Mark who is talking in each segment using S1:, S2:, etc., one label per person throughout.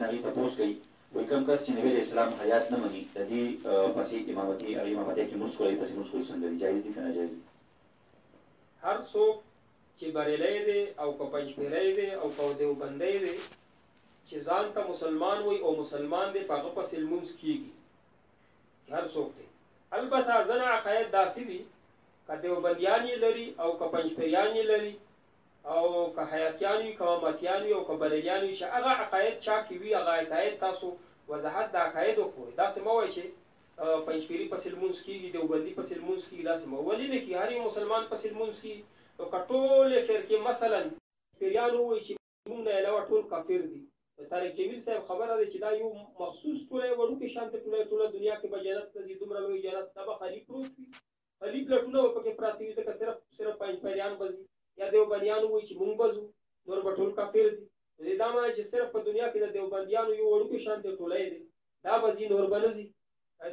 S1: هغې تپوس کوي وایي کوم کس چې نبي علیه السلام حیات نه مني د دې پسې امامتي هغې امامتیا کې لمونځ کول پسې لمونځ کول څنګه دي جایز دي که ناجایز دي؟
S2: هر څوک چې بریلی دی او که پنجپیری دی او که دیوبندی دی چې ځان ته مسلمان وي او مسلمان دی په هغه پسې لمونځ کېږي هر څوک دی. البته ځینې عقاید داسې دي که دیوبندیان یې لري او که پنجپیریان یې لري او که حیاتیان وي که امامتیان وي او که بریلیان وي چې هغه عقاید چا کې وي هغه عقاید تاسو وضاحت د عقایدو کوئ. داسې مه وایئ چې پنجپیري پسې لمونځ کېږي دیوبندي پسې لمونځ کېږي داسې مه ولې نه کېږي هر یو مسلمان پسې لمونځ کېږي. نو که ټولې فرقې مثلا پیریان ووایي چې موږ نه علاوه ټول کافر دي طارق جمیل صاحب خبره ده چې دا یو مخصوص ټولی وړوکې شانتې ټوله دنیا کې به جنت ته ځي دومره لوی جنت ته به خالي پروت وي خالي پلټونه به پکې پراته وي ځکه صرف پنجپیریان به ځي یا دیوبندیان ووایي چې موږ به ځو نور به ټول کافر دي. نو دا معنی چې صرف په دنیا کې د دیوبندیانو یو وړوکې شانتې ټولی دی دا به ځي نور به نه ځي.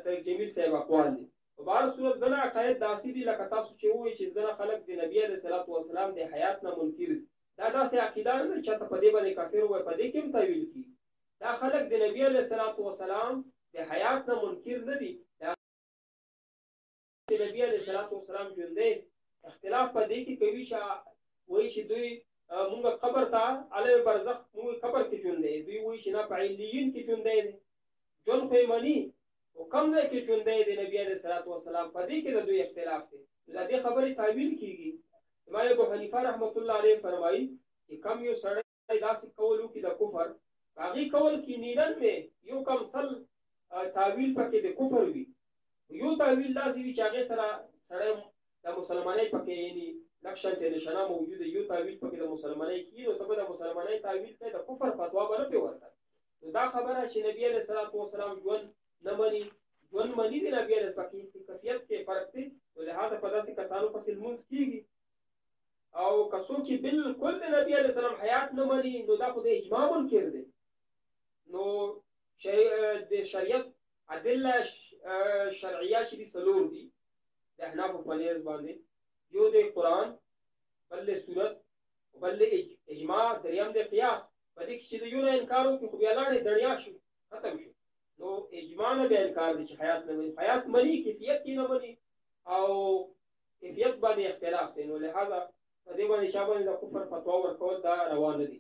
S2: طارق جمیل صاحب اقوال دي. په بهر صورت ځینې عقاید داسې دي لکه تاسو چې ووایئ چې ځینې خلک د نبي علیه الصلاة وسلام د حیات نه منکر دي دا داسې عقیده نه ده چاته په دې باندې کافر ووایي په دې کې هم تاویل کېږي. دا خلک د نبي علیه الصلاة وسلام د حیات نه منکر نه دي د نبي علیه الصلاة وسلام ژوندی اختلاف په دې کې کوي چې وایي چې دوی مونږ قبر ته عالم برزخ مونږ قبر کې ژوندی دوی وایي چې نه په علیین کې ژوندی دی ژوند خو یې مني او کوم ځای کې ژوندی دی نبي علیه الصلاة وسلام په دې کې د دوی اختلاف دی. د دې خبرې تاویل کېږي. امام ابو حنیفه رحمت الله علیه فرمایي چې کم یو سړی داسې کول وکړي د کفر هغې کول کې نیرن مې یو کم سل تاویل پکې د کفر وي یو تاویل داسې وي چې هغې سره سړی د مسلمانۍ پکې یعنې لږ شانتې نشانه موجوده یو تاویل پکې د مسلمانۍ کېږي نو ته به د مسلمانۍ تاویل کوې د کفر فتوا به نه پرې ورکړه. نو دا خبره چې نبي علیه الصلاة وسلام ژوند نه مني ژوند مني د نبي علیه السلام کیفیت کې فرق دی نو لهذا په داسې کسانو پسې لمونځ کېږي. او که څوک چې بالکل د نبي علیه السلام حیات نه مني نو دا خو د اجماع منکر دی. نو د شریعت ادله شرعیه چې دي څلور دي د احنافو په نیز باندې یو د قرآن بل د سورت بل د اجماع دریم د قیاس په دې کې چې د یو نه انکار وکړي خو بیا لاړې دړیا شو ختم شو نو اجماع نه بیا انکار دی چې حیات نه مني حیات مني کیفیت یې نه مني او کیفیت باندې اختلاف دی. نو لهذا په دې باندې چا باندې د کفر فتوا ورکول دا روا نه دي.